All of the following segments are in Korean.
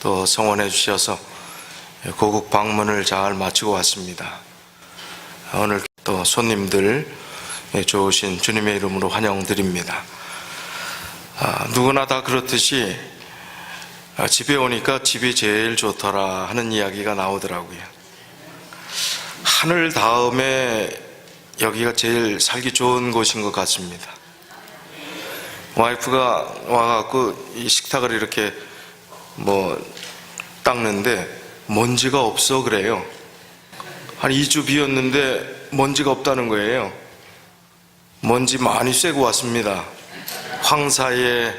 또 성원해 주셔서 고국 방문을 잘 마치고 왔습니다. 오늘 또 손님들 좋으신 주님의 이름으로 환영드립니다. 누구나 다 그렇듯이 집에 오니까 집이 제일 좋더라 하는 이야기가 나오더라고요. 하늘 다음에 여기가 제일 살기 좋은 곳인 것 같습니다. 와이프가 와갖고 이 식탁을 이렇게 닦는데 먼지가 없어 그래요. 한 2주 비었는데 먼지가 없다는 거예요. 먼지 많이 쐬고 왔습니다. 황사에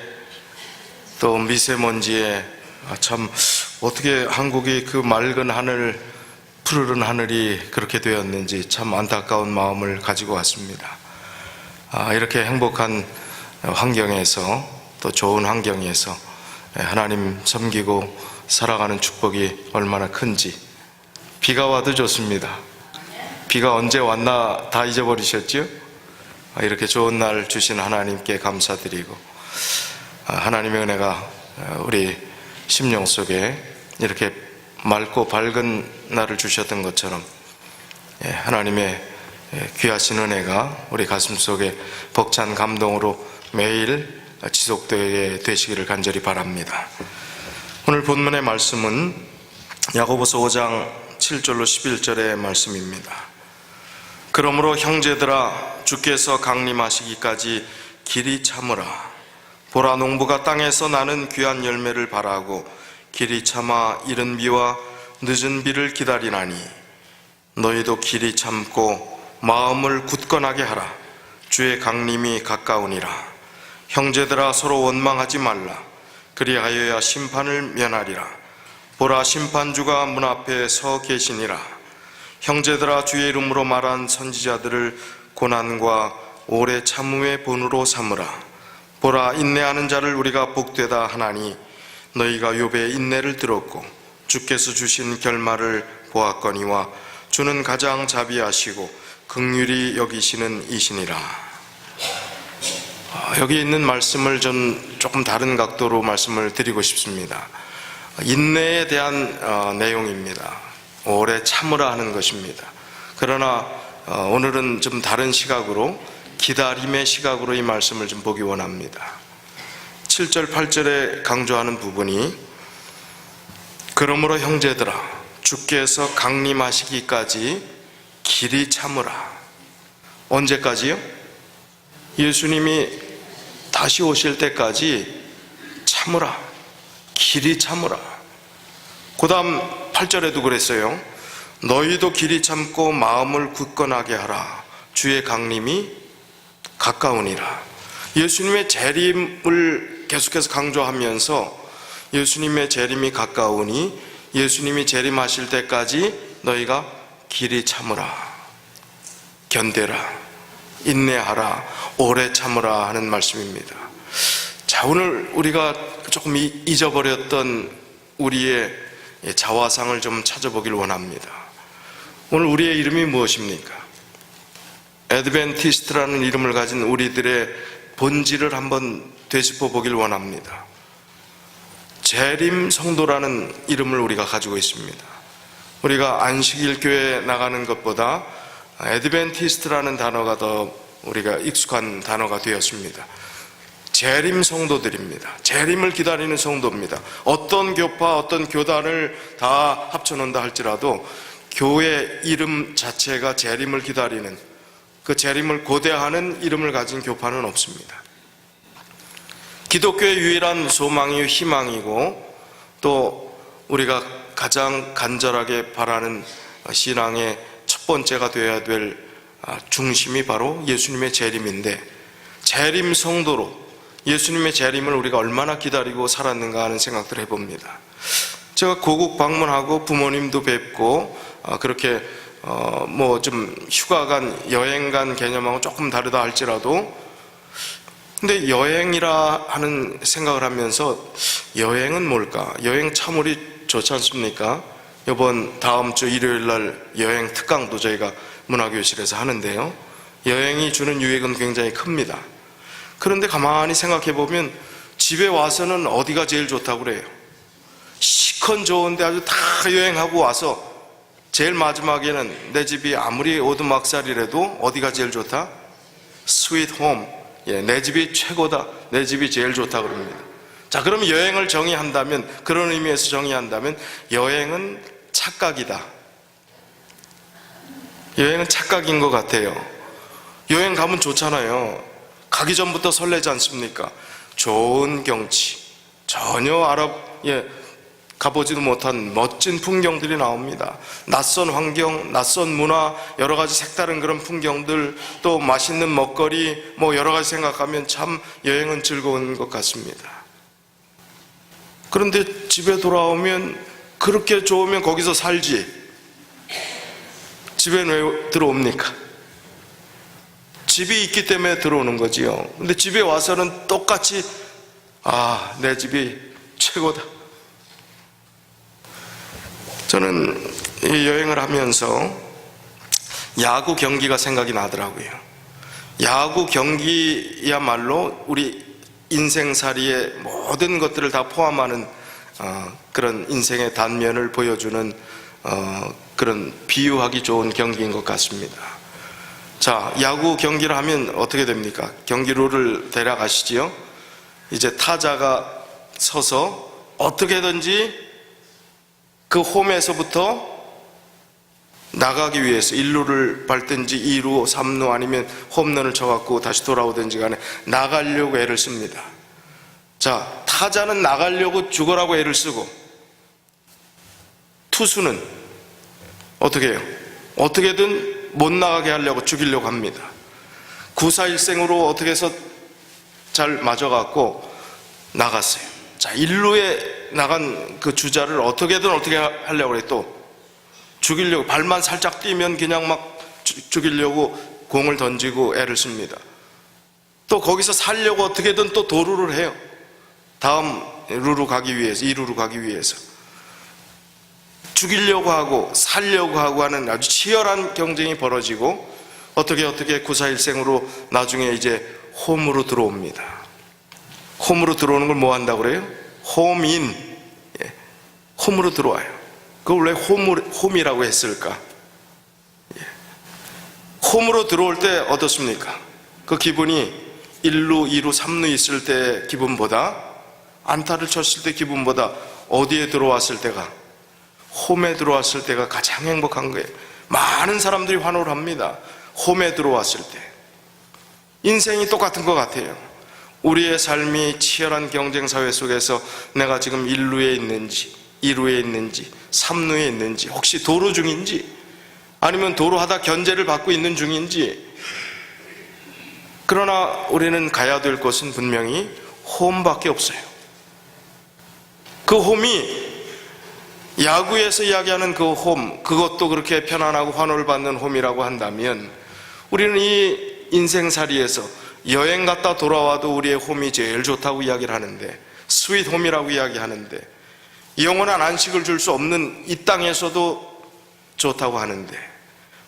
또 미세먼지에 참 어떻게 한국이 그 맑은 하늘, 푸르른 하늘이 그렇게 되었는지 참 안타까운 마음을 가지고 왔습니다. 이렇게 행복한 환경에서 또 좋은 환경에서 하나님 섬기고 살아가는 축복이 얼마나 큰지. 비가 와도 좋습니다. 비가 언제 왔나 다 잊어버리셨죠? 이렇게 좋은 날 주신 하나님께 감사드리고, 하나님의 은혜가 우리 심령 속에 이렇게 맑고 밝은 날을 주셨던 것처럼 하나님의 귀하신 은혜가 우리 가슴 속에 벅찬 감동으로 매일 지속되게 되시기를 간절히 바랍니다. 오늘 본문의 말씀은 야고보서 5장 7절로 11절의 말씀입니다. 그러므로 형제들아, 주께서 강림하시기까지 길이 참으라. 보라, 농부가 땅에서 나는 귀한 열매를 바라고 길이 참아 이른 비와 늦은 비를 기다리나니, 너희도 길이 참고 마음을 굳건하게 하라. 주의 강림이 가까우니라. 형제들아, 서로 원망하지 말라. 그리하여야 심판을 면하리라. 보라, 심판주가 문 앞에 서 계시니라. 형제들아, 주의 이름으로 말한 선지자들을 고난과 오래 참음의 본으로 삼으라. 보라, 인내하는 자를 우리가 복되다 하나니, 너희가 욥의 인내를 들었고 주께서 주신 결말을 보았거니와 주는 가장 자비하시고 긍휼히 여기시는 이시니라. 여기 있는 말씀을 좀 조금 다른 각도로 말씀을 드리고 싶습니다. 인내에 대한 내용입니다. 오래 참으라 하는 것입니다. 그러나 오늘은 좀 다른 시각으로, 기다림의 시각으로 이 말씀을 좀 보기 원합니다. 7절 8절에 강조하는 부분이, 그러므로 형제들아, 주께서 강림하시기까지 길이 참으라. 언제까지요? 예수님이 다시 오실 때까지 참으라. 길이 참으라. 그 다음 8절에도 그랬어요. 너희도 길이 참고 마음을 굳건하게 하라. 주의 강림이 가까우니라. 예수님의 재림을 계속해서 강조하면서 예수님의 재림이 가까우니 예수님이 재림하실 때까지 너희가 길이 참으라, 견뎌라, 인내하라, 오래 참으라 하는 말씀입니다. 자, 오늘 우리가 조금 잊어버렸던 우리의 자화상을 좀 찾아보길 원합니다. 오늘 우리의 이름이 무엇입니까? 애드벤티스트라는 이름을 가진 우리들의 본질을 한번 되짚어 보길 원합니다. 재림 성도라는 이름을 우리가 가지고 있습니다. 우리가 안식일 교회에 나가는 것보다 애드벤티스트라는 단어가 더 우리가 익숙한 단어가 되었습니다. 재림 성도들입니다. 재림을 기다리는 성도입니다. 어떤 교파, 어떤 교단을 다 합쳐놓는다 할지라도 교회 이름 자체가 재림을 기다리는, 그 재림을 고대하는 이름을 가진 교파는 없습니다. 기독교의 유일한 소망이요 희망이고, 또 우리가 가장 간절하게 바라는 신앙의 첫 번째가 되어야 될 중심이 바로 예수님의 재림인데, 재림 성도로 예수님의 재림을 우리가 얼마나 기다리고 살았는가 하는 생각들을 해봅니다. 제가 고국 방문하고 부모님도 뵙고 그렇게 좀 휴가 간, 여행 간 개념하고 조금 다르다 할지라도, 근데 여행이라 하는 생각을 하면서 여행은 뭘까? 여행 참 우리 좋지 않습니까? 다음 주 일요일 날 여행 특강도 저희가 문화교실에서 하는데요, 여행이 주는 유익은 굉장히 큽니다. 그런데 가만히 생각해 보면 집에 와서는 어디가 제일 좋다고 그래요? 시컨 좋은데 아주 다 여행하고 와서 제일 마지막에는 내 집이 아무리 오두막살이라도 어디가 제일 좋다? 스윗 홈. 예, 내 집이 최고다. 내 집이 제일 좋다 그럽니다. 자, 그럼 여행을 정의한다면, 그런 의미에서 정의한다면 여행은 착각이다. 여행은 착각인 것 같아요. 여행 가면 좋잖아요. 가기 전부터 설레지 않습니까? 좋은 경치, 전혀 가보지도 못한 멋진 풍경들이 나옵니다. 낯선 환경, 낯선 문화, 여러 가지 색다른 그런 풍경들, 또 맛있는 먹거리, 여러 가지 생각하면 참 여행은 즐거운 것 같습니다. 그런데 집에 돌아오면 그렇게 좋으면 거기서 살지. 집에 왜 들어옵니까? 집이 있기 때문에 들어오는 거지요. 근데 집에 와서는 똑같이 내 집이 최고다. 저는 이 여행을 하면서 야구 경기가 생각이 나더라고요. 야구 경기야말로 우리 인생살이의 모든 것들을 다 포함하는 그런 인생의 단면을 보여주는 그런 비유하기 좋은 경기인 것 같습니다. 자, 야구 경기를 하면 어떻게 됩니까? 경기 룰을 대략 아시지요? 이제 타자가 서서 어떻게든지 그 홈에서부터 나가기 위해서 1루를 밟든지 2루, 3루 아니면 홈런을 쳐갖고 다시 돌아오든지 간에 나가려고 애를 씁니다. 자, 타자는 나가려고 죽으라고 애를 쓰고 투수는 어떻게 해요? 어떻게든 못 나가게 하려고 죽이려고 합니다. 9-4-1생으로 어떻게 해서 잘 맞아갖고 나갔어요. 자, 1루에 나간 그 주자를 어떻게 하려고 그래. 또 죽이려고, 발만 살짝 뛰면 그냥 막 죽이려고 공을 던지고 애를 씁니다. 또 거기서 살려고 어떻게든 또 도루를 해요. 다음 루로 가기 위해서, 2루로 가기 위해서 죽이려고 하고 살려고 하고 하는 아주 치열한 경쟁이 벌어지고 어떻게 9-4-1생으로 나중에 이제 홈으로 들어옵니다. 홈으로 들어오는 걸 뭐 한다고 그래요? 홈인. 예, 홈으로 들어와요. 그걸 왜 홈이라고 했을까? 예. 홈으로 들어올 때 어떻습니까? 그 기분이 1루, 2루, 3루 있을 때 기분보다, 안타를 쳤을 때 기분보다 어디에 들어왔을 때가, 홈에 들어왔을 때가 가장 행복한 거예요. 많은 사람들이 환호를 합니다. 홈에 들어왔을 때. 인생이 똑같은 것 같아요. 우리의 삶이 치열한 경쟁 사회 속에서 내가 지금 1루에 있는지 2루에 있는지 3루에 있는지, 혹시 도루 중인지, 아니면 도루하다 견제를 받고 있는 중인지, 그러나 우리는 가야 될 곳은 분명히 홈밖에 없어요. 그 홈이 야구에서 이야기하는 그 홈, 그것도 그렇게 편안하고 환호를 받는 홈이라고 한다면, 우리는 이 인생살이에서 여행 갔다 돌아와도 우리의 홈이 제일 좋다고 이야기를 하는데, 스윗 홈이라고 이야기하는데, 영원한 안식을 줄 수 없는 이 땅에서도 좋다고 하는데,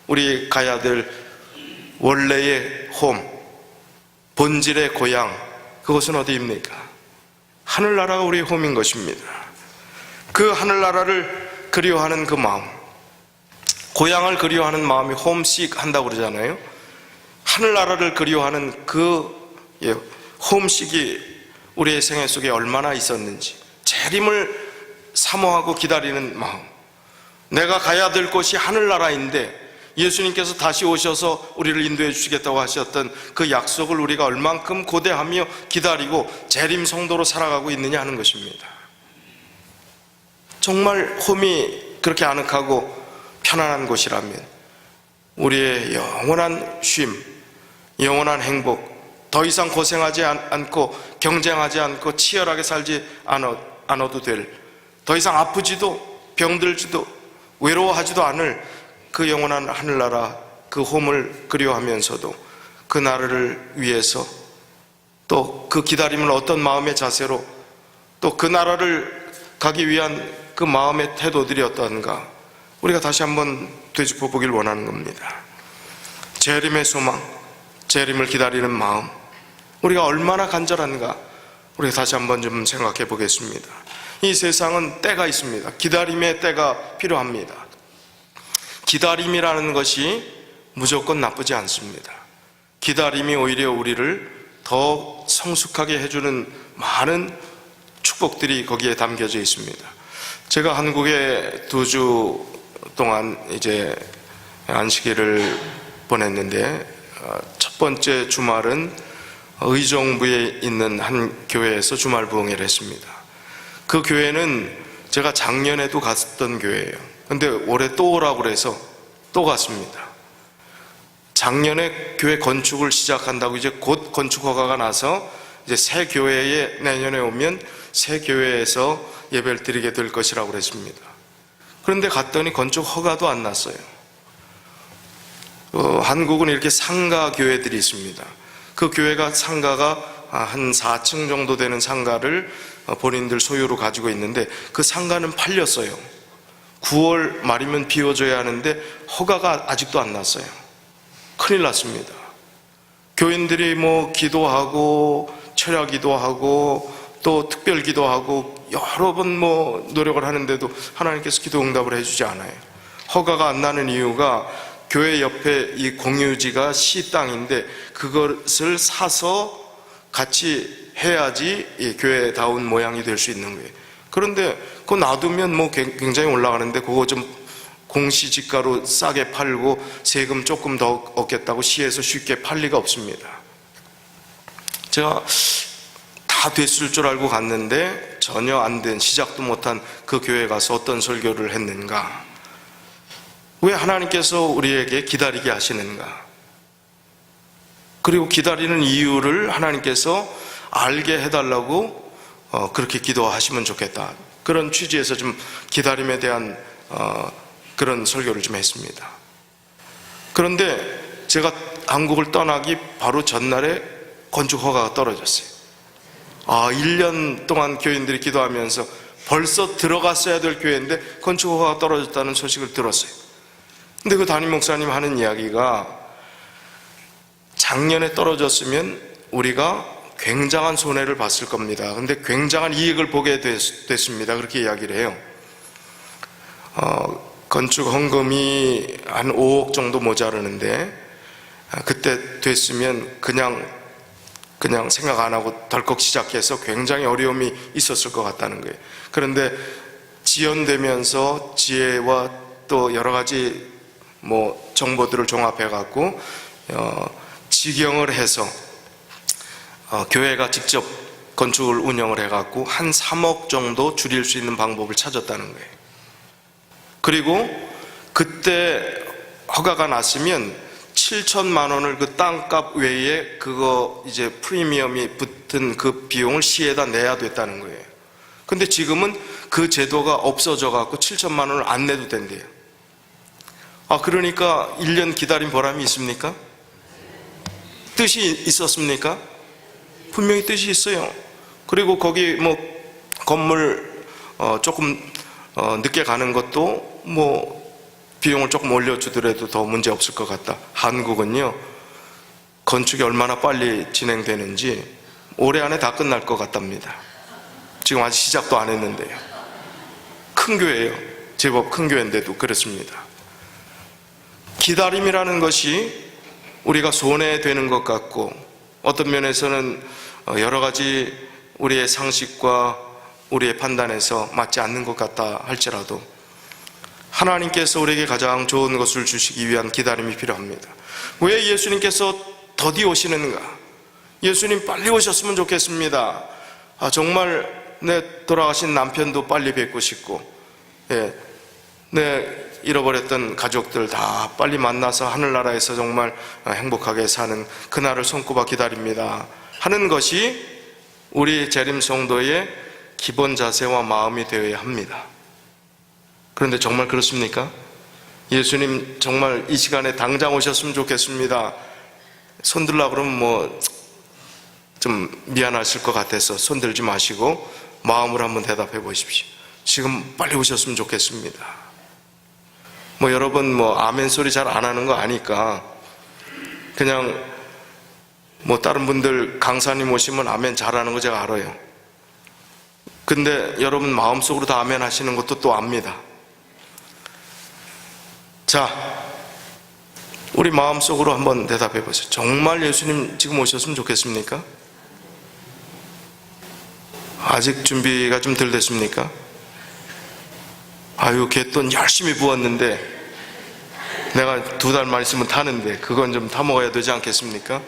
우리 가야 될 원래의 홈, 본질의 고향, 그것은 어디입니까? 하늘나라가 우리의 홈인 것입니다. 그 하늘나라를 그리워하는 그 마음, 고향을 그리워하는 마음이 홈식 한다고 그러잖아요. 하늘나라를 그리워하는 그 홈식이 우리의 생애 속에 얼마나 있었는지, 재림을 사모하고 기다리는 마음, 내가 가야 될 곳이 하늘나라인데 예수님께서 다시 오셔서 우리를 인도해 주시겠다고 하셨던 그 약속을 우리가 얼만큼 고대하며 기다리고 재림 성도로 살아가고 있느냐 하는 것입니다. 정말 홈이 그렇게 아늑하고 편안한 곳이라면 우리의 영원한 쉼, 영원한 행복, 더 이상 고생하지 않고 경쟁하지 않고 치열하게 살지 않아도 될, 더 이상 아프지도 병들지도 외로워하지도 않을 그 영원한 하늘나라, 그 홈을 그리워하면서도 그 나라를 위해서, 또 그 기다림을 어떤 마음의 자세로, 또 그 나라를 가기 위한 그 마음의 태도들이 어떠한가, 우리가 다시 한번 되짚어 보길 원하는 겁니다. 재림의 소망, 재림을 기다리는 마음, 우리가 얼마나 간절한가, 우리가 다시 한번 좀 생각해 보겠습니다. 이 세상은 때가 있습니다. 기다림의 때가 필요합니다. 기다림이라는 것이 무조건 나쁘지 않습니다. 기다림이 오히려 우리를 더 성숙하게 해주는 많은 축복들이 거기에 담겨져 있습니다. 제가 한국에 2주 동안 이제 안식일을 보냈는데, 첫 번째 주말은 의정부에 있는 한 교회에서 주말 부흥회를 했습니다. 그 교회는 제가 작년에도 갔던 교회예요. 근데 올해 또 오라고 그래서 또 갔습니다. 작년에 교회 건축을 시작한다고 이제 곧 건축 허가가 나서 이제 새 교회에 내년에 오면 새 교회에서 예배를 드리게 될 것이라고 그랬습니다. 그런데 갔더니 건축 허가도 안 났어요. 한국은 이렇게 상가 교회들이 있습니다. 그 교회가 상가가 한 4층 정도 되는 상가를 본인들 소유로 가지고 있는데, 그 상가는 팔렸어요. 9월 말이면 비워줘야 하는데 허가가 아직도 안 났어요. 큰일 났습니다. 교인들이 뭐 기도하고 철야 기도하고 또 특별 기도하고 여러 번 뭐 노력을 하는데도 하나님께서 기도 응답을 해주지 않아요. 허가가 안 나는 이유가 교회 옆에 이 공유지가 시 땅인데 그것을 사서 같이 해야지 이 교회다운 모양이 될 수 있는 거예요. 그런데 그거 놔두면 뭐 굉장히 올라가는데 그거 좀 공시지가로 싸게 팔고 세금 조금 더 얻겠다고 시에서 쉽게 팔 리가 없습니다. 제가 다 됐을 줄 알고 갔는데 전혀 안 된, 시작도 못한 그 교회에 가서 어떤 설교를 했는가? 왜 하나님께서 우리에게 기다리게 하시는가? 그리고 기다리는 이유를 하나님께서 알게 해달라고 그렇게 기도하시면 좋겠다. 그런 취지에서 좀 기다림에 대한 그런 설교를 좀 했습니다. 그런데 제가 한국을 떠나기 바로 전날에 건축 허가가 떨어졌어요. 1년 동안 교인들이 기도하면서 벌써 들어갔어야 될 교회인데 건축 허가가 떨어졌다는 소식을 들었어요. 근데 그 담임 목사님 하는 이야기가, 작년에 떨어졌으면 우리가 굉장한 손해를 봤을 겁니다. 근데 굉장한 이익을 보게 됐습니다. 그렇게 이야기를 해요. 건축 헌금이 한 5억 정도 모자르는데 그때 됐으면 그냥 생각 안 하고 덜컥 시작해서 굉장히 어려움이 있었을 것 같다는 거예요. 그런데 지연되면서 지혜와 또 여러 가지 뭐 정보들을 종합해 갖고 지경을 해서 교회가 직접 건축을 운영을 해 갖고 한 3억 정도 줄일 수 있는 방법을 찾았다는 거예요. 그리고 그때 허가가 났으면 7천만 원을 그 땅값 외에 그거 이제 프리미엄이 붙은 그 비용을 시에다 내야 됐다는 거예요. 근데 지금은 그 제도가 없어져 갖고 7천만 원을 안 내도 된대요. 그러니까 1년 기다린 보람이 있습니까? 뜻이 있었습니까? 분명히 뜻이 있어요. 그리고 거기 뭐 건물 조금 늦게 가는 것도 뭐 비용을 조금 올려주더라도 더 문제 없을 것 같다. 한국은요, 건축이 얼마나 빨리 진행되는지 올해 안에 다 끝날 것 같답니다. 지금 아직 시작도 안 했는데요. 큰 교회예요. 제법 큰 교회인데도 그렇습니다. 기다림이라는 것이 우리가 손해되는 것 같고, 어떤 면에서는 여러 가지 우리의 상식과 우리의 판단에서 맞지 않는 것 같다 할지라도 하나님께서 우리에게 가장 좋은 것을 주시기 위한 기다림이 필요합니다. 왜 예수님께서 더디 오시는가? 예수님 빨리 오셨으면 좋겠습니다. 정말 내 돌아가신 남편도 빨리 뵙고 싶고, 내 잃어버렸던 가족들 다 빨리 만나서 하늘나라에서 정말 행복하게 사는 그날을 손꼽아 기다립니다 하는 것이 우리 재림 성도의 기본 자세와 마음이 되어야 합니다. 그런데 정말 그렇습니까? 예수님 정말 이 시간에 당장 오셨으면 좋겠습니다. 손들라 그러면 뭐 좀 미안하실 것 같아서 손들지 마시고 마음으로 한번 대답해 보십시오. 지금 빨리 오셨으면 좋겠습니다. 뭐 여러분 뭐 아멘 소리 잘 안 하는 거 아니까 그냥 뭐 다른 분들 강사님 오시면 아멘 잘하는 거 제가 알아요. 근데 여러분 마음속으로 다 아멘 하시는 것도 또 압니다. 자, 우리 마음속으로 한번 대답해 보세요. 정말 예수님 지금 오셨으면 좋겠습니까? 아직 준비가 좀 덜 됐습니까? 아유, 갯돈 열심히 부었는데 내가 2달만 있으면 타는데 그건 좀 타먹어야 되지 않겠습니까?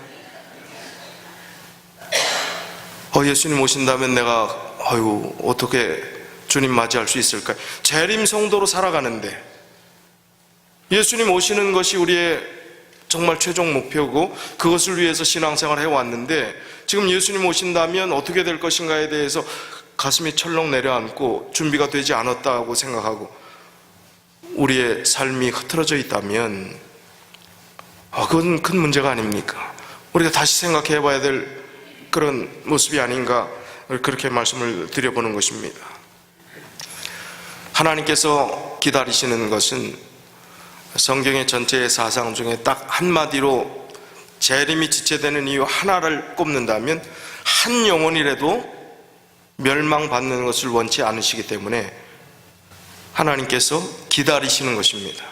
예수님 오신다면 내가 어떻게 주님 맞이할 수 있을까? 재림 성도로 살아가는데 예수님 오시는 것이 우리의 정말 최종 목표고 그것을 위해서 신앙생활을 해왔는데 지금 예수님 오신다면 어떻게 될 것인가에 대해서 가슴이 철렁 내려앉고 준비가 되지 않았다고 생각하고 우리의 삶이 흐트러져 있다면 그건 큰 문제가 아닙니까? 우리가 다시 생각해 봐야 될 그런 모습이 아닌가, 그렇게 말씀을 드려보는 것입니다. 하나님께서 기다리시는 것은 성경의 전체의 사상 중에 딱 한마디로 재림이 지체되는 이유 하나를 꼽는다면 한 영혼이라도 멸망받는 것을 원치 않으시기 때문에 하나님께서 기다리시는 것입니다.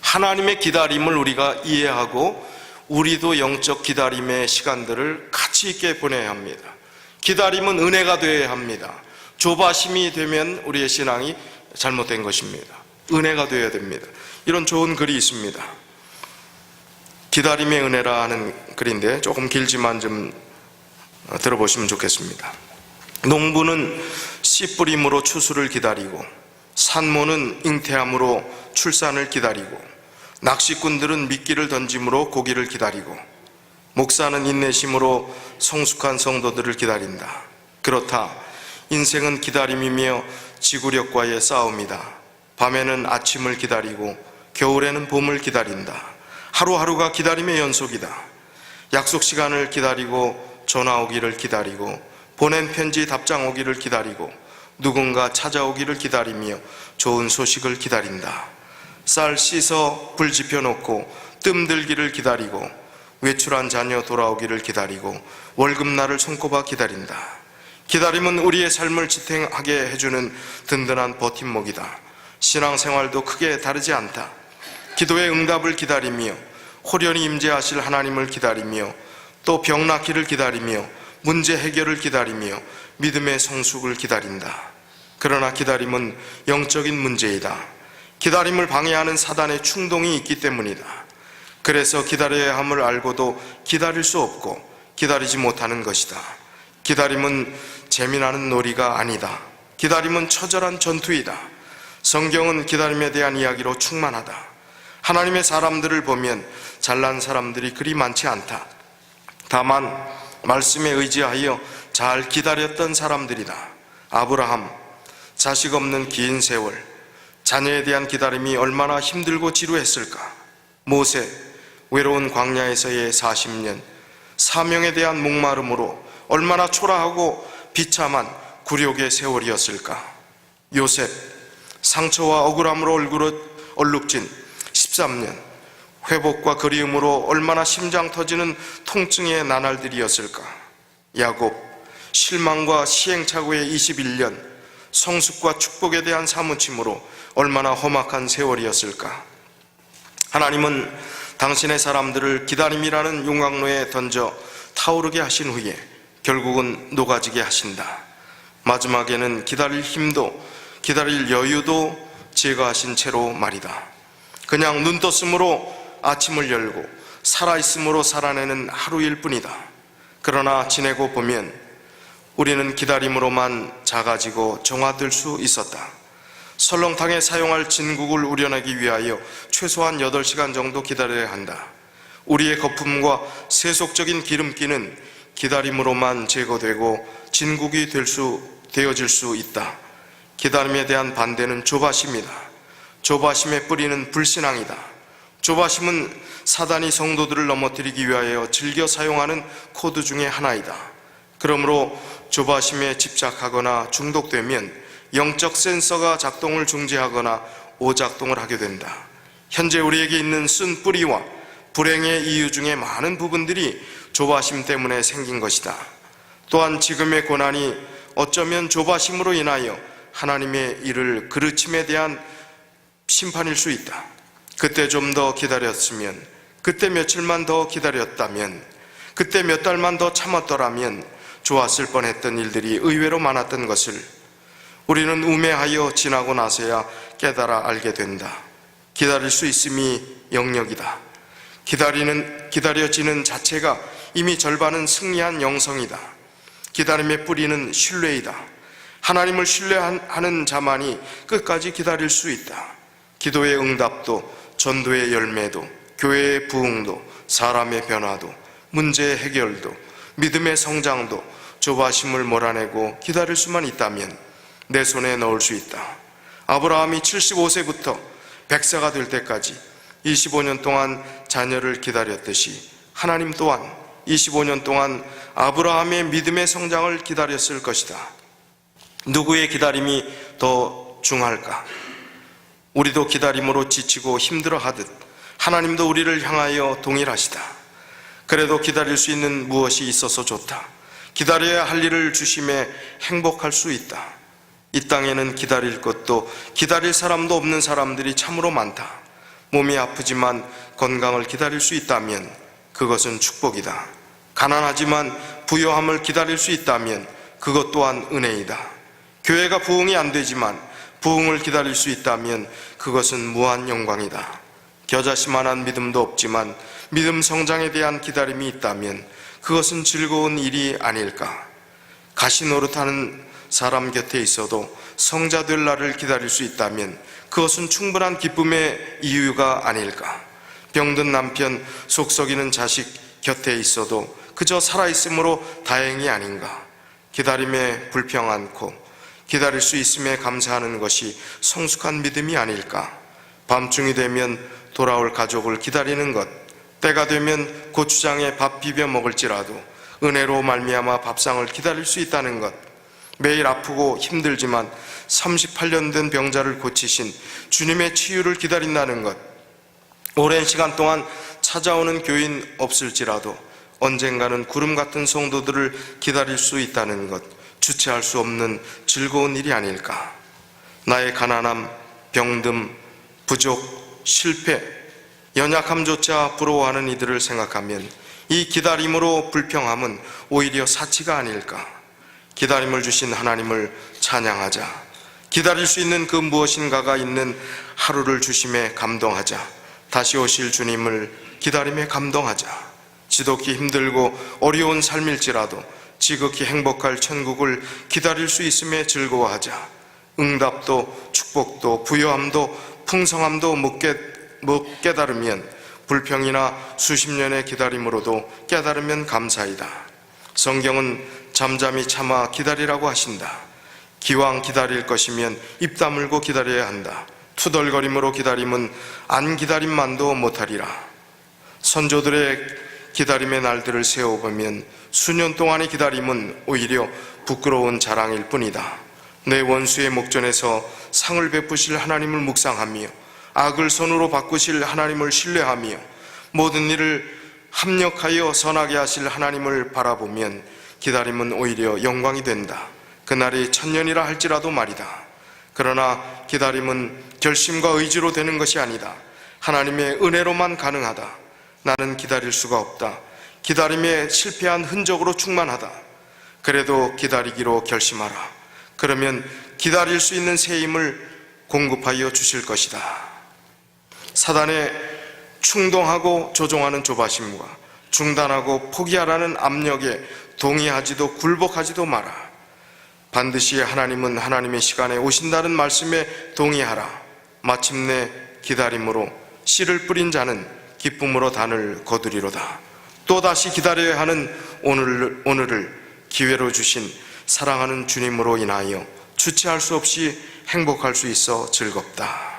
하나님의 기다림을 우리가 이해하고 우리도 영적 기다림의 시간들을 가치 있게 보내야 합니다. 기다림은 은혜가 되어야 합니다. 조바심이 되면 우리의 신앙이 잘못된 것입니다. 은혜가 되어야 됩니다. 이런 좋은 글이 있습니다. 기다림의 은혜라 하는 글인데 조금 길지만 좀 들어보시면 좋겠습니다. 농부는 씨 뿌림으로 추수를 기다리고 산모는 잉태함으로 출산을 기다리고 낚시꾼들은 미끼를 던짐으로 고기를 기다리고 목사는 인내심으로 성숙한 성도들을 기다린다. 그렇다. 인생은 기다림이며 지구력과의 싸움이다. 밤에는 아침을 기다리고 겨울에는 봄을 기다린다. 하루하루가 기다림의 연속이다. 약속 시간을 기다리고 전화 오기를 기다리고 보낸 편지 답장 오기를 기다리고 누군가 찾아오기를 기다리며 좋은 소식을 기다린다. 쌀 씻어 불 지펴놓고 뜸 들기를 기다리고 외출한 자녀 돌아오기를 기다리고 월급날을 손꼽아 기다린다. 기다림은 우리의 삶을 지탱하게 해주는 든든한 버팀목이다. 신앙생활도 크게 다르지 않다. 기도의 응답을 기다리며 호련히 임재하실 하나님을 기다리며 또 병 낫기를 기다리며 문제 해결을 기다리며 믿음의 성숙을 기다린다. 그러나 기다림은 영적인 문제이다. 기다림을 방해하는 사단의 충동이 있기 때문이다. 그래서 기다려야 함을 알고도 기다릴 수 없고 기다리지 못하는 것이다. 기다림은 재미나는 놀이가 아니다. 기다림은 처절한 전투이다. 성경은 기다림에 대한 이야기로 충만하다. 하나님의 사람들을 보면 잘난 사람들이 그리 많지 않다. 다만 말씀에 의지하여 잘 기다렸던 사람들이다. 아브라함, 자식 없는 긴 세월, 자녀에 대한 기다림이 얼마나 힘들고 지루했을까. 모세, 외로운 광야에서의 40년, 사명에 대한 목마름으로 얼마나 초라하고 비참한 굴욕의 세월이었을까. 요셉, 상처와 억울함으로 얼룩진 13년, 회복과 그리움으로 얼마나 심장 터지는 통증의 나날들이었을까. 야곱, 실망과 시행착오의 21년, 성숙과 축복에 대한 사무침으로 얼마나 험악한 세월이었을까. 하나님은 당신의 사람들을 기다림이라는 용광로에 던져 타오르게 하신 후에 결국은 녹아지게 하신다. 마지막에는 기다릴 힘도 기다릴 여유도 제거하신 채로 말이다. 그냥 눈 떴으므로 아침을 열고 살아있으므로 살아내는 하루일 뿐이다. 그러나 지내고 보면 우리는 기다림으로만 작아지고 정화될 수 있었다. 설렁탕에 사용할 진국을 우려내기 위하여 최소한 8시간 정도 기다려야 한다. 우리의 거품과 세속적인 기름기는 기다림으로만 제거되고 진국이 되어질 수 있다. 기다림에 대한 반대는 조바심이다. 조바심의 뿌리는 불신앙이다. 조바심은 사단이 성도들을 넘어뜨리기 위하여 즐겨 사용하는 코드 중에 하나이다. 그러므로 조바심에 집착하거나 중독되면 영적 센서가 작동을 중지하거나 오작동을 하게 된다. 현재 우리에게 있는 쓴 뿌리와 불행의 이유 중에 많은 부분들이 조바심 때문에 생긴 것이다. 또한 지금의 고난이 어쩌면 조바심으로 인하여 하나님의 일을 그르침에 대한 심판일 수 있다. 그때 좀 더 기다렸으면, 그때 며칠만 더 기다렸다면, 그때 몇 달만 더 참았더라면 좋았을 뻔했던 일들이 의외로 많았던 것을 우리는 우매하여 지나고 나서야 깨달아 알게 된다. 기다릴 수 있음이 영역이다. 기다려지는 자체가 이미 절반은 승리한 영성이다. 기다림의 뿌리는 신뢰이다. 하나님을 신뢰하는 자만이 끝까지 기다릴 수 있다. 기도의 응답도, 전도의 열매도, 교회의 부흥도, 사람의 변화도, 문제의 해결도, 믿음의 성장도 조바심을 몰아내고 기다릴 수만 있다면 내 손에 넣을 수 있다. 아브라함이 75세부터 100세가 될 때까지 25년 동안 자녀를 기다렸듯이 하나님 또한 25년 동안 아브라함의 믿음의 성장을 기다렸을 것이다. 누구의 기다림이 더 중할까? 우리도 기다림으로 지치고 힘들어하듯 하나님도 우리를 향하여 동일하시다. 그래도 기다릴 수 있는 무엇이 있어서 좋다. 기다려야 할 일을 주심에 행복할 수 있다. 이 땅에는 기다릴 것도 기다릴 사람도 없는 사람들이 참으로 많다. 몸이 아프지만 건강을 기다릴 수 있다면 그것은 축복이다. 가난하지만 부요함을 기다릴 수 있다면 그것 또한 은혜이다. 교회가 부흥이 안 되지만 부흥을 기다릴 수 있다면 그것은 무한 영광이다. 겨자씨만한 믿음도 없지만 믿음 성장에 대한 기다림이 있다면 그것은 즐거운 일이 아닐까. 가시 노릇하는 사람 곁에 있어도 성자 될 날을 기다릴 수 있다면 그것은 충분한 기쁨의 이유가 아닐까. 병든 남편, 속 썩이는 자식 곁에 있어도 그저 살아있음으로 다행이 아닌가. 기다림에 불평 않고 기다릴 수 있음에 감사하는 것이 성숙한 믿음이 아닐까. 밤중이 되면 돌아올 가족을 기다리는 것, 때가 되면 고추장에 밥 비벼 먹을지라도 은혜로 말미암아 밥상을 기다릴 수 있다는 것, 매일 아프고 힘들지만 38년 된 병자를 고치신 주님의 치유를 기다린다는 것, 오랜 시간 동안 찾아오는 교인 없을지라도 언젠가는 구름 같은 성도들을 기다릴 수 있다는 것, 주체할 수 없는 즐거운 일이 아닐까. 나의 가난함, 병듦, 부족, 실패, 연약함조차 부러워하는 이들을 생각하면 이 기다림으로 불평함은 오히려 사치가 아닐까. 기다림을 주신 하나님을 찬양하자. 기다릴 수 있는 그 무엇인가가 있는 하루를 주심에 감동하자. 다시 오실 주님을 기다림에 감동하자. 지독히 힘들고 어려운 삶일지라도 지극히 행복할 천국을 기다릴 수 있음에 즐거워하자. 응답도 축복도 부요함도 풍성함도 못 깨달으면 불평이나 수십 년의 기다림으로도 깨달으면 감사이다. 성경은 잠잠히 참아 기다리라고 하신다. 기왕 기다릴 것이면 입 다물고 기다려야 한다. 투덜거림으로 기다림은 안 기다림만도 못하리라. 선조들의 기다림의 날들을 세워보면 수년 동안의 기다림은 오히려 부끄러운 자랑일 뿐이다. 내 원수의 목전에서 상을 베푸실 하나님을 묵상하며 악을 손으로 바꾸실 하나님을 신뢰하며 모든 일을 합력하여 선하게 하실 하나님을 바라보면 기다림은 오히려 영광이 된다. 그날이 천년이라 할지라도 말이다. 그러나 기다림은 결심과 의지로 되는 것이 아니다. 하나님의 은혜로만 가능하다. 나는 기다릴 수가 없다. 기다림에 실패한 흔적으로 충만하다. 그래도 기다리기로 결심하라. 그러면 기다릴 수 있는 새 힘을 공급하여 주실 것이다. 사단의 충동하고 조종하는 조바심과 중단하고 포기하라는 압력에 동의하지도 굴복하지도 마라. 반드시 하나님은 하나님의 시간에 오신다는 말씀에 동의하라. 마침내 기다림으로 씨를 뿌린 자는 기쁨으로 단을 거두리로다. 또다시 기다려야 하는 오늘을 기회로 주신 사랑하는 주님으로 인하여 주체할 수 없이 행복할 수 있어 즐겁다.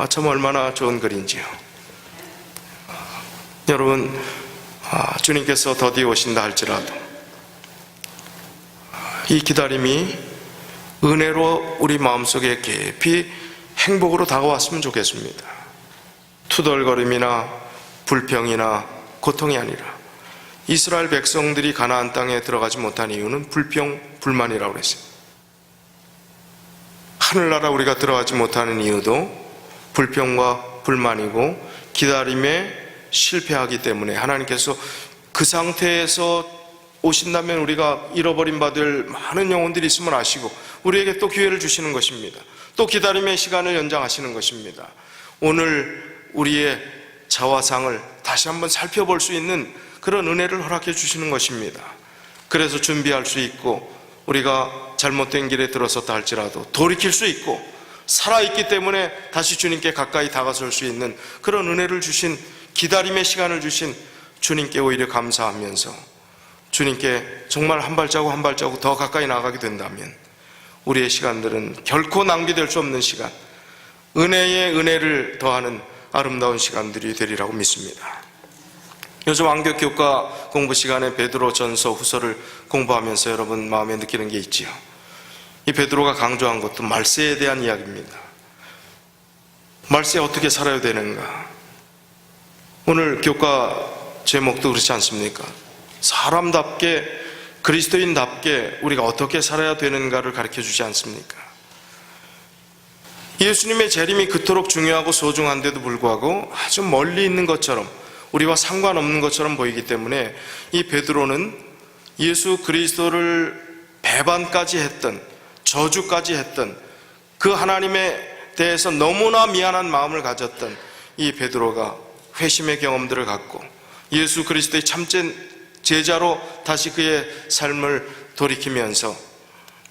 참 얼마나 좋은 글인지요. 여러분, 주님께서 더디 오신다 할지라도 이 기다림이 은혜로 우리 마음속에 깊이 행복으로 다가왔으면 좋겠습니다. 투덜거림이나 불평이나 고통이 아니라 이스라엘 백성들이 가나안 땅에 들어가지 못한 이유는 불평, 불만이라고 그랬어요. 하늘나라 우리가 들어가지 못하는 이유도 불평과 불만이고 기다림에 실패하기 때문에, 하나님께서 그 상태에서 오신다면 우리가 잃어버린 바 될 많은 영혼들이 있음을 아시고 우리에게 또 기회를 주시는 것입니다. 또 기다림의 시간을 연장하시는 것입니다. 오늘 우리의 자화상을 다시 한번 살펴볼 수 있는 그런 은혜를 허락해 주시는 것입니다. 그래서 준비할 수 있고, 우리가 잘못된 길에 들어섰다 할지라도 돌이킬 수 있고, 살아있기 때문에 다시 주님께 가까이 다가설 수 있는 그런 은혜를 주신, 기다림의 시간을 주신 주님께 오히려 감사하면서 주님께 정말 한 발자국 한 발자국 더 가까이 나가게 된다면 우리의 시간들은 결코 낭비될 수 없는 시간, 은혜의 은혜를 더하는 아름다운 시간들이 되리라고 믿습니다. 요즘 왕교교과 공부 시간에 베드로 전서 후서를 공부하면서 여러분 마음에 느끼는 게 있지요. 이 베드로가 강조한 것도 말세에 대한 이야기입니다. 말세에 어떻게 살아야 되는가. 오늘 교과 제목도 그렇지 않습니까? 사람답게, 그리스도인답게 우리가 어떻게 살아야 되는가를 가르쳐 주지 않습니까? 예수님의 재림이 그토록 중요하고 소중한데도 불구하고 아주 멀리 있는 것처럼, 우리와 상관없는 것처럼 보이기 때문에 이 베드로는 예수 그리스도를 배반까지 했던, 저주까지 했던 그 하나님에 대해서 너무나 미안한 마음을 가졌던 이 베드로가 회심의 경험들을 갖고 예수 그리스도의 참된 제자로 다시 그의 삶을 돌이키면서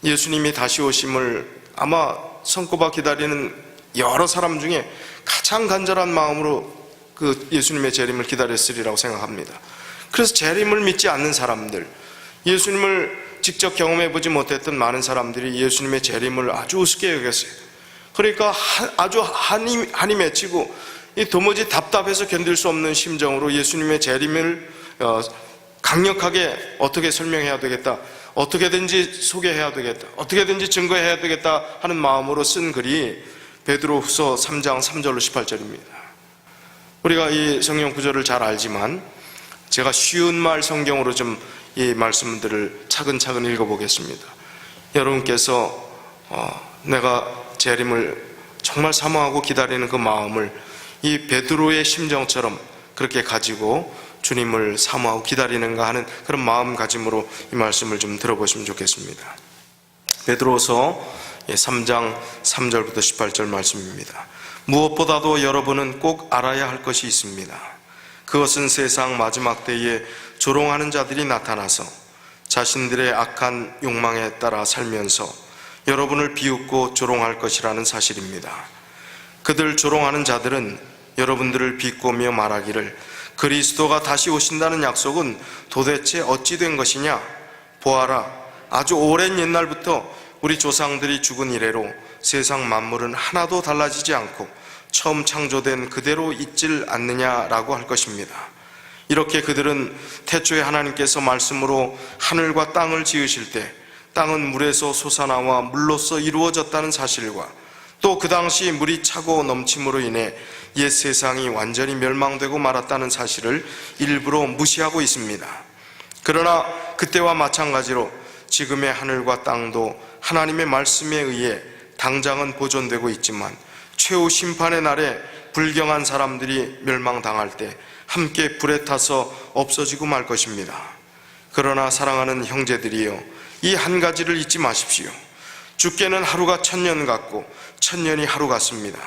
예수님이 다시 오심을 아마 손꼽아 기다리는 여러 사람 중에 가장 간절한 마음으로 그 예수님의 재림을 기다렸으리라고 생각합니다. 그래서 재림을 믿지 않는 사람들, 예수님을 직접 경험해보지 못했던 많은 사람들이 예수님의 재림을 아주 우습게 여겼어요. 그러니까 아주 한이 맺히고 도무지 답답해서 견딜 수 없는 심정으로 예수님의 재림을 강력하게 어떻게 설명해야 되겠다, 어떻게든지 소개해야 되겠다, 어떻게든지 증거해야 되겠다 하는 마음으로 쓴 글이 베드로후서 3장 3절로 18절입니다. 우리가 이 성경 구절을 잘 알지만 제가 쉬운 말 성경으로 좀 이 말씀들을 차근차근 읽어보겠습니다. 여러분께서 내가 재림을 정말 사모하고 기다리는 그 마음을 이 베드로의 심정처럼 그렇게 가지고 주님을 사모하고 기다리는가 하는 그런 마음가짐으로 이 말씀을 좀 들어보시면 좋겠습니다. 베드로서 3장 3절부터 18절 말씀입니다. 무엇보다도 여러분은 꼭 알아야 할 것이 있습니다. 그것은 세상 마지막 때에 조롱하는 자들이 나타나서 자신들의 악한 욕망에 따라 살면서 여러분을 비웃고 조롱할 것이라는 사실입니다. 그들 조롱하는 자들은 여러분들을 비꼬며 말하기를 그리스도가 다시 오신다는 약속은 도대체 어찌 된 것이냐? 보아라, 아주 오랜 옛날부터 우리 조상들이 죽은 이래로 세상 만물은 하나도 달라지지 않고 처음 창조된 그대로 있질 않느냐라고 할 것입니다. 이렇게 그들은 태초에 하나님께서 말씀으로 하늘과 땅을 지으실 때 땅은 물에서 솟아나와 물로서 이루어졌다는 사실과 또 그 당시 물이 차고 넘침으로 인해 옛 세상이 완전히 멸망되고 말았다는 사실을 일부러 무시하고 있습니다. 그러나 그때와 마찬가지로 지금의 하늘과 땅도 하나님의 말씀에 의해 당장은 보존되고 있지만 최후 심판의 날에 불경한 사람들이 멸망당할 때 함께 불에 타서 없어지고 말 것입니다. 그러나 사랑하는 형제들이여, 이 한 가지를 잊지 마십시오. 주께는 하루가 1000년 같고 1000년이 하루 같습니다.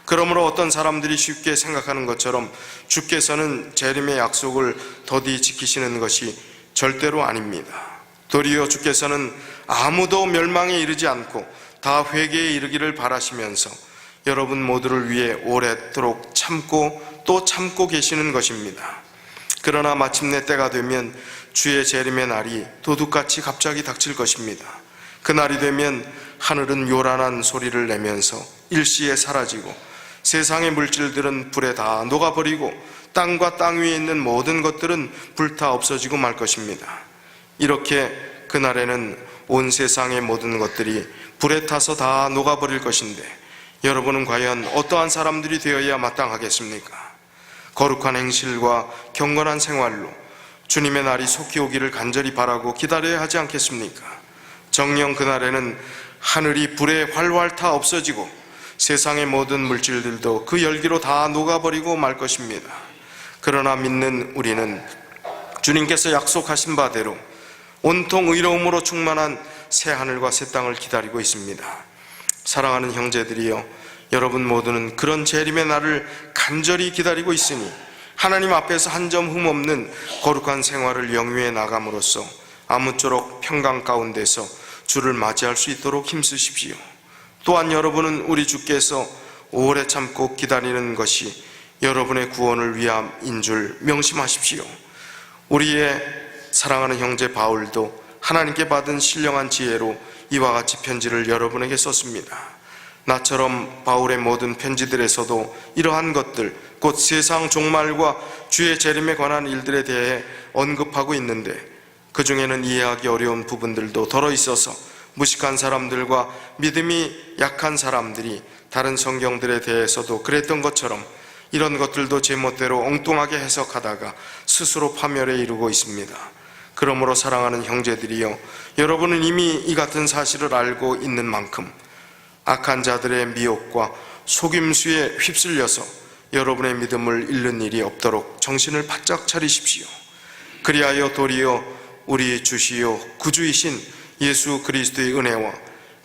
그러므로 어떤 사람들이 쉽게 생각하는 것처럼 주께서는 재림의 약속을 더디 지키시는 것이 절대로 아닙니다. 도리어 주께서는 아무도 멸망에 이르지 않고 다 회개에 이르기를 바라시면서 여러분 모두를 위해 오랫도록 참고 또 참고 계시는 것입니다. 그러나 마침내 때가 되면 주의 재림의 날이 도둑같이 갑자기 닥칠 것입니다. 그날이 되면 하늘은 요란한 소리를 내면서 일시에 사라지고 세상의 물질들은 불에 다 녹아버리고 땅과 땅 위에 있는 모든 것들은 불타 없어지고 말 것입니다. 이렇게 그날에는 온 세상의 모든 것들이 불에 타서 다 녹아버릴 것인데 여러분은 과연 어떠한 사람들이 되어야 마땅하겠습니까? 거룩한 행실과 경건한 생활로 주님의 날이 속히 오기를 간절히 바라고 기다려야 하지 않겠습니까? 정령 그날에는 하늘이 불에 활활 타 없어지고 세상의 모든 물질들도 그 열기로 다 녹아버리고 말 것입니다. 그러나 믿는 우리는 주님께서 약속하신 바대로 온통 의로움으로 충만한 새 하늘과 새 땅을 기다리고 있습니다. 사랑하는 형제들이여, 여러분 모두는 그런 재림의 날을 간절히 기다리고 있으니 하나님 앞에서 한 점 흠없는 거룩한 생활을 영위해 나감으로써 아무쪼록 평강 가운데서 주를 맞이할 수 있도록 힘쓰십시오. 또한 여러분은 우리 주께서 오래 참고 기다리는 것이 여러분의 구원을 위함인 줄 명심하십시오. 우리의 사랑하는 형제 바울도 하나님께 받은 신령한 지혜로 이와 같이 편지를 여러분에게 썼습니다. 나처럼 바울의 모든 편지들에서도 이러한 것들, 곧 세상 종말과 주의 재림에 관한 일들에 대해 언급하고 있는데, 그 중에는 이해하기 어려운 부분들도 덜어 있어서 무식한 사람들과 믿음이 약한 사람들이 다른 성경들에 대해서도 그랬던 것처럼 이런 것들도 제멋대로 엉뚱하게 해석하다가 스스로 파멸에 이르고 있습니다. 그러므로 사랑하는 형제들이여, 여러분은 이미 이 같은 사실을 알고 있는 만큼 악한 자들의 미혹과 속임수에 휩쓸려서 여러분의 믿음을 잃는 일이 없도록 정신을 바짝 차리십시오. 그리하여 도리어 우리 주시요 구주이신 예수 그리스도의 은혜와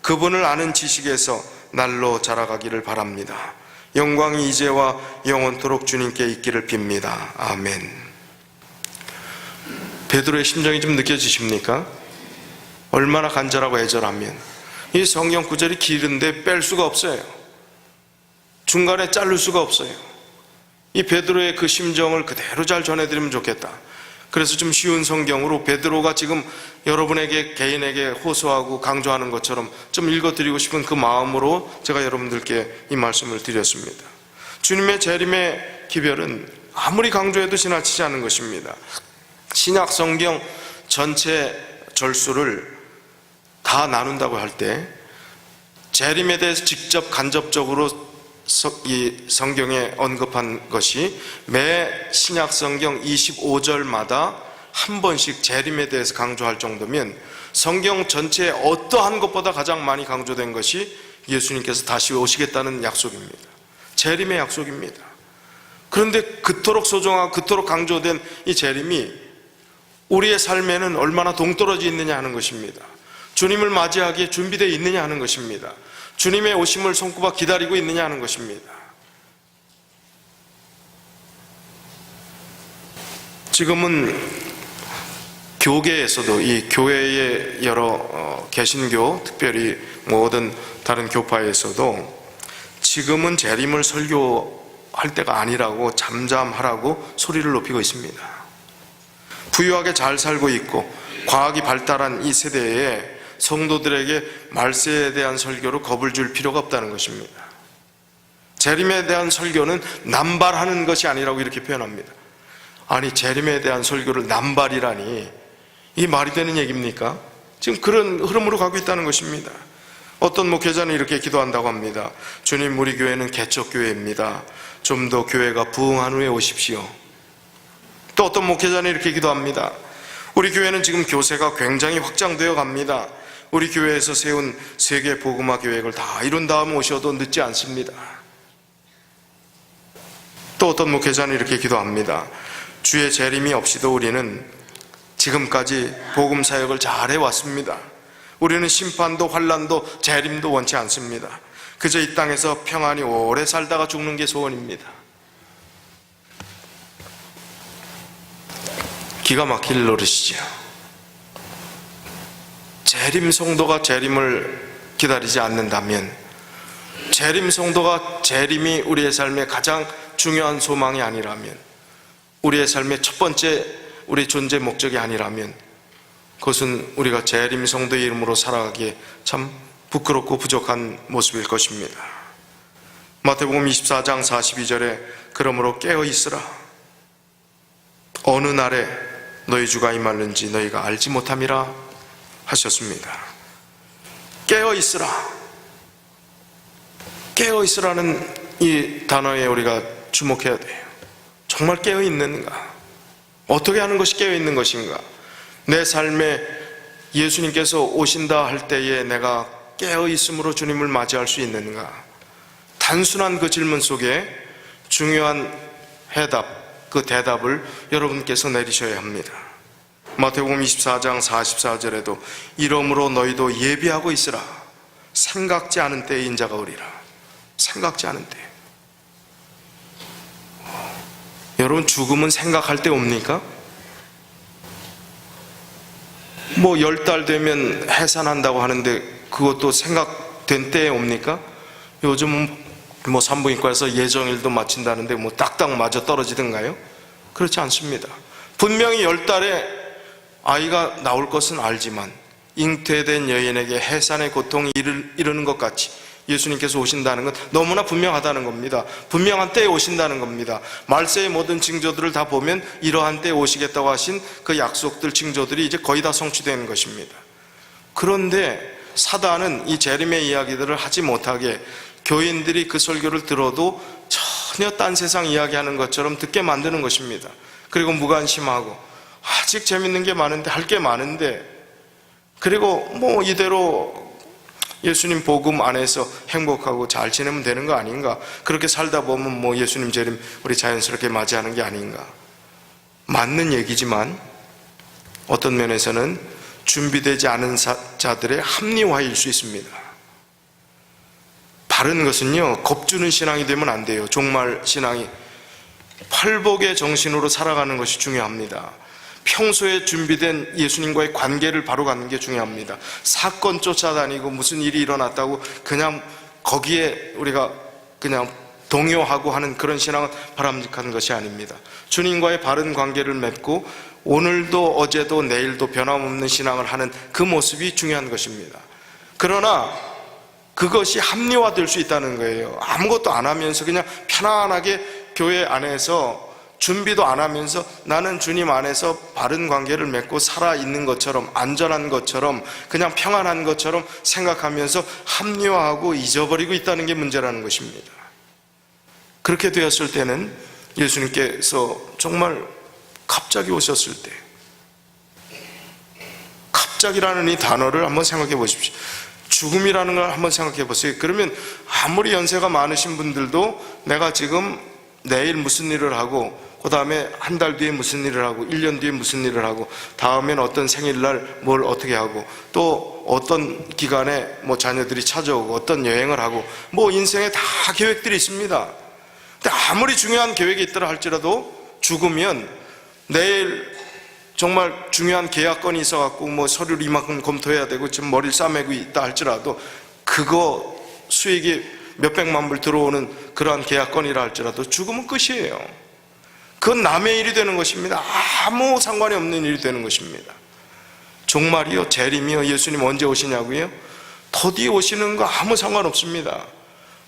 그분을 아는 지식에서 날로 자라가기를 바랍니다. 영광이 이제와 영원토록 주님께 있기를 빕니다. 아멘. 베드로의 심정이 좀 느껴지십니까? 얼마나 간절하고 애절하면 이 성경 구절이 길은데 뺄 수가 없어요. 중간에 자를 수가 없어요. 이 베드로의 그 심정을 그대로 잘 전해드리면 좋겠다. 그래서 좀 쉬운 성경으로 베드로가 지금 여러분에게 개인에게 호소하고 강조하는 것처럼 좀 읽어드리고 싶은 그 마음으로 제가 여러분들께 이 말씀을 드렸습니다. 주님의 재림의 기별은 아무리 강조해도 지나치지 않은 것입니다. 신약 성경 전체 절수를 다 나눈다고 할 때 재림에 대해서 직접 간접적으로 이 성경에 언급한 것이 매 신약 성경 25절마다 한 번씩 재림에 대해서 강조할 정도면 성경 전체에 어떠한 것보다 가장 많이 강조된 것이 예수님께서 다시 오시겠다는 약속입니다. 재림의 약속입니다. 그런데 그토록 소중하고 그토록 강조된 이 재림이 우리의 삶에는 얼마나 동떨어져 있느냐 하는 것입니다. 주님을 맞이하기에 준비되어 있느냐 하는 것입니다. 주님의 오심을 손꼽아 기다리고 있느냐 하는 것입니다. 지금은 교계에서도 이 교회의 여러 개신교, 특별히 모든 다른 교파에서도 지금은 재림을 설교할 때가 아니라고 잠잠하라고 소리를 높이고 있습니다. 부유하게 잘 살고 있고 과학이 발달한 이 세대에 성도들에게 말세에 대한 설교로 겁을 줄 필요가 없다는 것입니다. 재림에 대한 설교는 남발하는 것이 아니라고 이렇게 표현합니다. 아니, 재림에 대한 설교를 남발이라니, 이게 말이 되는 얘기입니까? 지금 그런 흐름으로 가고 있다는 것입니다. 어떤 목회자는 이렇게 기도한다고 합니다. 주님, 우리 교회는 개척교회입니다. 좀 더 교회가 부흥한 후에 오십시오. 또 어떤 목회자는 이렇게 기도합니다. 우리 교회는 지금 교세가 굉장히 확장되어 갑니다. 우리 교회에서 세운 세계 복음화 계획을 다 이룬 다음 오셔도 늦지 않습니다. 또 어떤 목회자는 이렇게 기도합니다. 주의 재림이 없이도 우리는 지금까지 복음 사역을 잘 해왔습니다. 우리는 심판도 환난도 재림도 원치 않습니다. 그저 이 땅에서 평안히 오래 살다가 죽는 게 소원입니다. 기가 막힐 노릇이죠. 재림 성도가 재림을 기다리지 않는다면, 재림 성도가 재림이 우리의 삶의 가장 중요한 소망이 아니라면, 우리의 삶의 첫 번째 우리 존재 목적이 아니라면, 그것은 우리가 재림 성도의 이름으로 살아가기에 참 부끄럽고 부족한 모습일 것입니다. 마태복음 24장 42절에 그러므로 깨어 있으라. 어느 날에 너희 주가 임하는지 너희가 알지 못함이라 하셨습니다. 깨어 있으라. 깨어 있으라는 이 단어에 우리가 주목해야 돼요. 정말 깨어 있는가? 어떻게 하는 것이 깨어 있는 것인가? 내 삶에 예수님께서 오신다 할 때에 내가 깨어 있음으로 주님을 맞이할 수 있는가? 단순한 그 질문 속에 중요한 해답, 그 대답을 여러분께서 내리셔야 합니다. 마태복음 24장 44절에도 이러므로 너희도 예비하고 있으라. 생각지 않은 때에 인자가 오리라. 생각지 않은 때. 여러분, 죽음은 생각할 때 옵니까? 10달 되면 해산한다고 하는데 그것도 생각된 때에 옵니까? 요즘은 산부인과에서 예정일도 마친다는데 딱딱 맞아 떨어지던가요? 그렇지 않습니다. 분명히 10달에 아이가 나올 것은 알지만 잉태된 여인에게 해산의 고통이 이르는 것 같이 예수님께서 오신다는 건 너무나 분명하다는 겁니다. 분명한 때에 오신다는 겁니다. 말세의 모든 징조들을 다 보면 이러한 때에 오시겠다고 하신 그 약속들, 징조들이 이제 거의 다 성취되는 것입니다. 그런데 사단은 이 재림의 이야기들을 하지 못하게 교인들이 그 설교를 들어도 전혀 딴 세상 이야기하는 것처럼 듣게 만드는 것입니다. 그리고 무관심하고 아직 재밌는 게 많은데, 할 게 많은데, 그리고 이대로 예수님 복음 안에서 행복하고 잘 지내면 되는 거 아닌가? 그렇게 살다 보면 예수님 재림 우리 자연스럽게 맞이하는 게 아닌가? 맞는 얘기지만 어떤 면에서는 준비되지 않은 자들의 합리화일 수 있습니다. 바른 것은요, 겁주는 신앙이 되면 안 돼요. 종말 신앙이 팔복의 정신으로 살아가는 것이 중요합니다. 평소에 준비된 예수님과의 관계를 바로 갖는 게 중요합니다. 사건 쫓아다니고 무슨 일이 일어났다고 그냥 거기에 우리가 그냥 동요하고 하는 그런 신앙은 바람직한 것이 아닙니다. 주님과의 바른 관계를 맺고 오늘도 어제도 내일도 변함없는 신앙을 하는 그 모습이 중요한 것입니다. 그러나 그것이 합리화될 수 있다는 거예요. 아무것도 안 하면서 그냥 편안하게 교회 안에서 준비도 안 하면서 나는 주님 안에서 바른 관계를 맺고 살아있는 것처럼, 안전한 것처럼, 그냥 평안한 것처럼 생각하면서 합리화하고 잊어버리고 있다는 게 문제라는 것입니다. 그렇게 되었을 때는 예수님께서 정말 갑자기 오셨을 때, 갑자기라는 이 단어를 한번 생각해 보십시오. 죽음이라는 걸 한번 생각해 보세요. 그러면 아무리 연세가 많으신 분들도 내가 지금 내일 무슨 일을 하고, 그 다음에 한 달 뒤에 무슨 일을 하고, 1년 뒤에 무슨 일을 하고, 다음엔 어떤 생일날 뭘 어떻게 하고, 또 어떤 기간에 자녀들이 찾아오고, 어떤 여행을 하고, 인생에 다 계획들이 있습니다. 근데 아무리 중요한 계획이 있더라 할지라도 죽으면 내일 정말 중요한 계약건이 있어갖고 서류를 이만큼 검토해야 되고 지금 머리를 싸매고 있다 할지라도 그거 수익이 몇백만 불 들어오는 그러한 계약건이라 할지라도 죽으면 끝이에요. 그건 남의 일이 되는 것입니다. 아무 상관이 없는 일이 되는 것입니다. 종말이요, 재림이요, 예수님 언제 오시냐고요? 더디 오시는 거 아무 상관없습니다.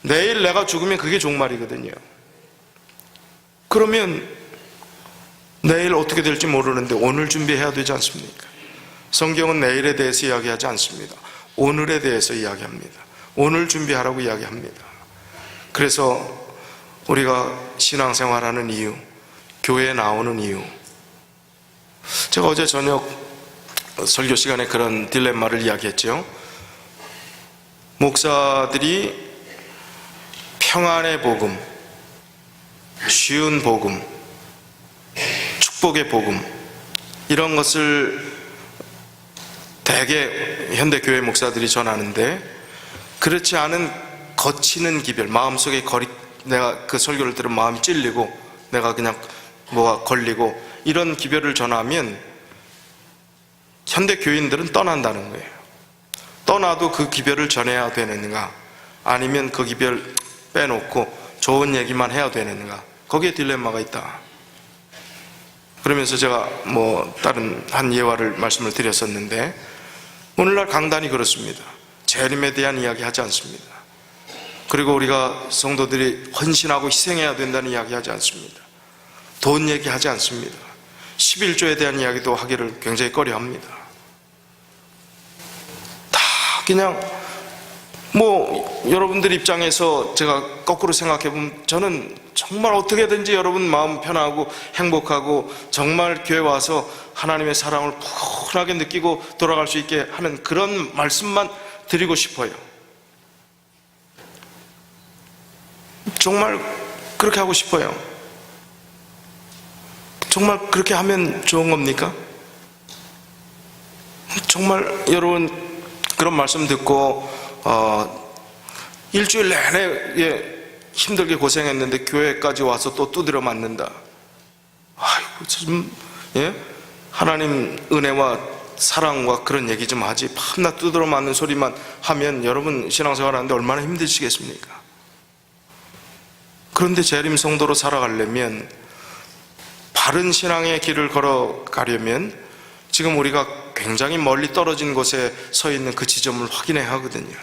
내일 내가 죽으면 그게 종말이거든요. 그러면 내일 어떻게 될지 모르는데 오늘 준비해야 되지 않습니까? 성경은 내일에 대해서 이야기하지 않습니다. 오늘에 대해서 이야기합니다. 오늘 준비하라고 이야기합니다. 그래서 우리가 신앙생활하는 이유, 교회에 나오는 이유, 제가 어제 저녁 설교 시간에 그런 딜레마를 이야기했죠. 목사들이 평안의 복음, 쉬운 복음, 축복의 복음, 이런 것을 대개 현대교회 목사들이 전하는데, 그렇지 않은 거치는 기별, 마음속에 내가 그 설교를 들으면 마음이 찔리고 내가 그냥 뭐가 걸리고 이런 기별을 전하면 현대교인들은 떠난다는 거예요. 떠나도 그 기별을 전해야 되는가, 아니면 그 기별 빼놓고 좋은 얘기만 해야 되는가, 거기에 딜레마가 있다. 그러면서 제가 다른 한 예화를 말씀을 드렸었는데, 오늘날 강단이 그렇습니다. 재림에 대한 이야기 하지 않습니다. 그리고 우리가 성도들이 헌신하고 희생해야 된다는 이야기 하지 않습니다. 돈 얘기하지 않습니다. 11조에 대한 이야기도 하기를 굉장히 꺼려합니다. 다 그냥 여러분들 입장에서 제가 거꾸로 생각해보면 저는 정말 어떻게든지 여러분 마음 편하고 행복하고 정말 교회 와서 하나님의 사랑을 푸근하게 느끼고 돌아갈 수 있게 하는 그런 말씀만 드리고 싶어요. 정말 그렇게 하고 싶어요. 정말 그렇게 하면 좋은 겁니까? 정말 여러분 그런 말씀 듣고 일주일 내내 힘들게 고생했는데 교회까지 와서 또 두드려 맞는다. 아이고 좀 하나님 은혜와 사랑과 그런 얘기 좀 하지 밤낮 두드려 맞는 소리만 하면 여러분 신앙생활 하는데 얼마나 힘드시겠습니까? 그런데 재림 성도로 살아가려면, 바른 신앙의 길을 걸어가려면 지금 우리가 굉장히 멀리 떨어진 곳에 서 있는 그 지점을 확인해야 하거든요.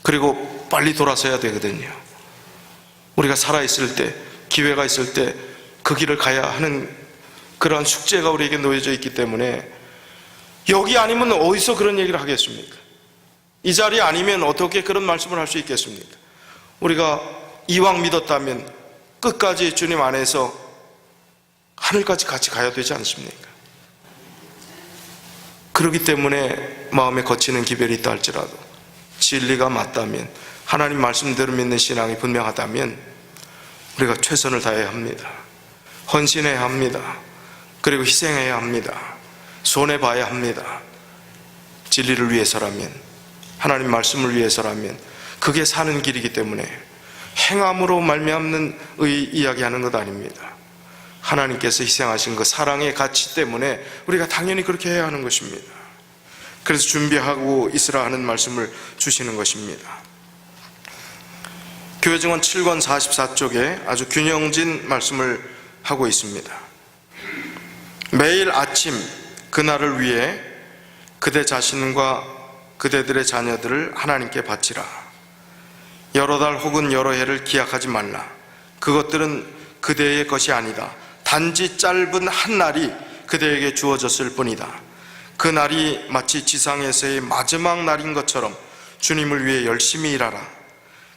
그리고 빨리 돌아서야 되거든요. 우리가 살아있을 때, 기회가 있을 때 그 길을 가야 하는 그러한 숙제가 우리에게 놓여져 있기 때문에, 여기 아니면 어디서 그런 얘기를 하겠습니까? 이 자리 아니면 어떻게 그런 말씀을 할 수 있겠습니까? 우리가 이왕 믿었다면 끝까지 주님 안에서 하늘까지 같이 가야 되지 않습니까? 그렇기 때문에 마음에 거치는 기별이 있다 할지라도, 진리가 맞다면, 하나님 말씀대로 믿는 신앙이 분명하다면 우리가 최선을 다해야 합니다. 헌신해야 합니다. 그리고 희생해야 합니다. 손해봐야 합니다. 진리를 위해서라면, 하나님 말씀을 위해서라면 그게 사는 길이기 때문에 행함으로 말미암는 이야기하는 것 아닙니다. 하나님께서 희생하신 그 사랑의 가치 때문에 우리가 당연히 그렇게 해야 하는 것입니다. 그래서 준비하고 있으라 하는 말씀을 주시는 것입니다. 교회증언 7권 44쪽에 아주 균형진 말씀을 하고 있습니다. 매일 아침 그날을 위해 그대 자신과 그대들의 자녀들을 하나님께 바치라. 여러 달 혹은 여러 해를 기약하지 말라. 그것들은 그대의 것이 아니다. 단지 짧은 한 날이 그대에게 주어졌을 뿐이다. 그 날이 마치 지상에서의 마지막 날인 것처럼 주님을 위해 열심히 일하라.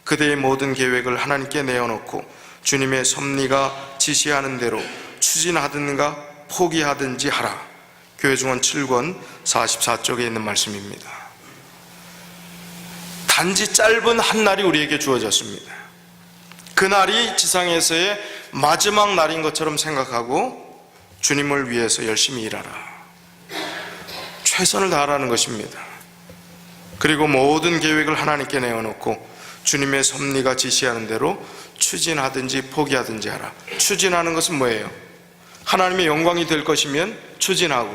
그대의 모든 계획을 하나님께 내어놓고 주님의 섭리가 지시하는 대로 추진하든가 포기하든지 하라. 교회증언 7권 44쪽에 있는 말씀입니다. 단지 짧은 한 날이 우리에게 주어졌습니다. 그 날이 지상에서의 마지막 날인 것처럼 생각하고 주님을 위해서 열심히 일하라. 최선을 다하라는 것입니다. 그리고 모든 계획을 하나님께 내어놓고 주님의 섭리가 지시하는 대로 추진하든지 포기하든지 하라. 추진하는 것은 뭐예요? 하나님의 영광이 될 것이면 추진하고,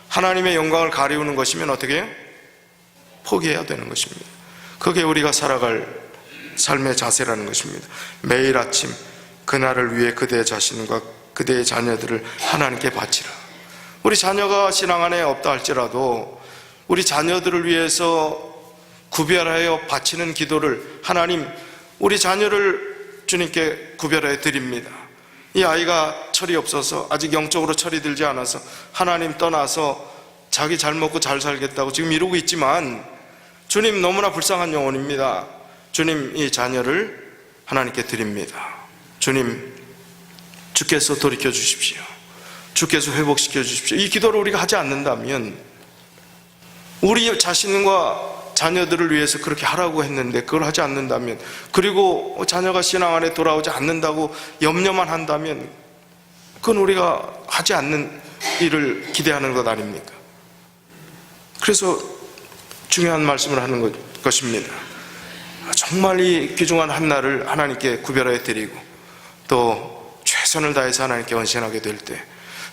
하나님의 영광을 가리우는 것이면 어떻게 해요? 포기해야 되는 것입니다. 그게 우리가 살아갈 삶의 자세라는 것입니다. 매일 아침 그날을 위해 그대 자신과 그대의 자녀들을 하나님께 바치라. 우리 자녀가 신앙 안에 없다 할지라도 우리 자녀들을 위해서 구별하여 바치는 기도를, 하나님 우리 자녀를 주님께 구별해 드립니다. 이 아이가 철이 없어서, 아직 영적으로 철이 들지 않아서 하나님 떠나서 자기 잘 먹고 잘 살겠다고 지금 이러고 있지만 주님 너무나 불쌍한 영혼입니다. 주님 이 자녀를 하나님께 드립니다. 주님 주께서 돌이켜 주십시오. 주께서 회복시켜 주십시오. 이 기도를 우리가 하지 않는다면, 우리 자신과 자녀들을 위해서 그렇게 하라고 했는데 그걸 하지 않는다면, 그리고 자녀가 신앙 안에 돌아오지 않는다고 염려만 한다면 그건 우리가 하지 않는 일을 기대하는 것 아닙니까? 그래서 중요한 말씀을 하는 것입니다. 정말 이 귀중한 한 날을 하나님께 구별해 드리고 또 최선을 다해서 하나님께 헌신하게 될 때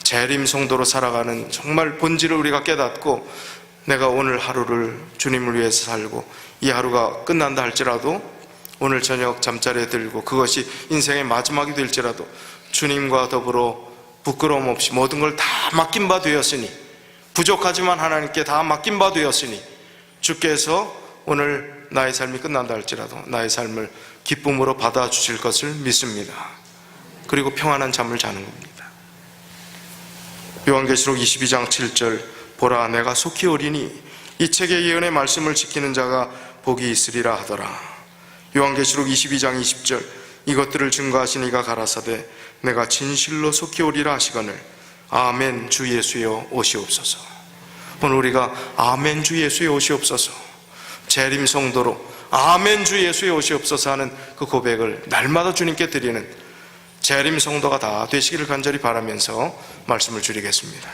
재림 성도로 살아가는 정말 본질을 우리가 깨닫고, 내가 오늘 하루를 주님을 위해서 살고 이 하루가 끝난다 할지라도 오늘 저녁 잠자리에 들고 그것이 인생의 마지막이 될지라도 주님과 더불어 부끄러움 없이 모든 걸 다 맡긴 바 되었으니, 부족하지만 하나님께 다 맡긴 바 되었으니 주께서 오늘 나의 삶이 끝난다 할지라도 나의 삶을 기쁨으로 받아주실 것을 믿습니다. 그리고 평안한 잠을 자는 겁니다. 요한계시록 22장 7절, 보라 내가 속히 오리니 이 책의 예언의 말씀을 지키는 자가 복이 있으리라 하더라. 요한계시록 22장 20절, 이것들을 증거하신 이가 가라사대 내가 진실로 속히 오리라 하시거늘 아멘 주 예수여 오시옵소서. 오늘 우리가 아멘 주 예수여 오시옵소서, 재림 성도로 아멘 주 예수여 오시옵소서 하는 그 고백을 날마다 주님께 드리는 재림 성도가 다 되시기를 간절히 바라면서 말씀을 줄이겠습니다.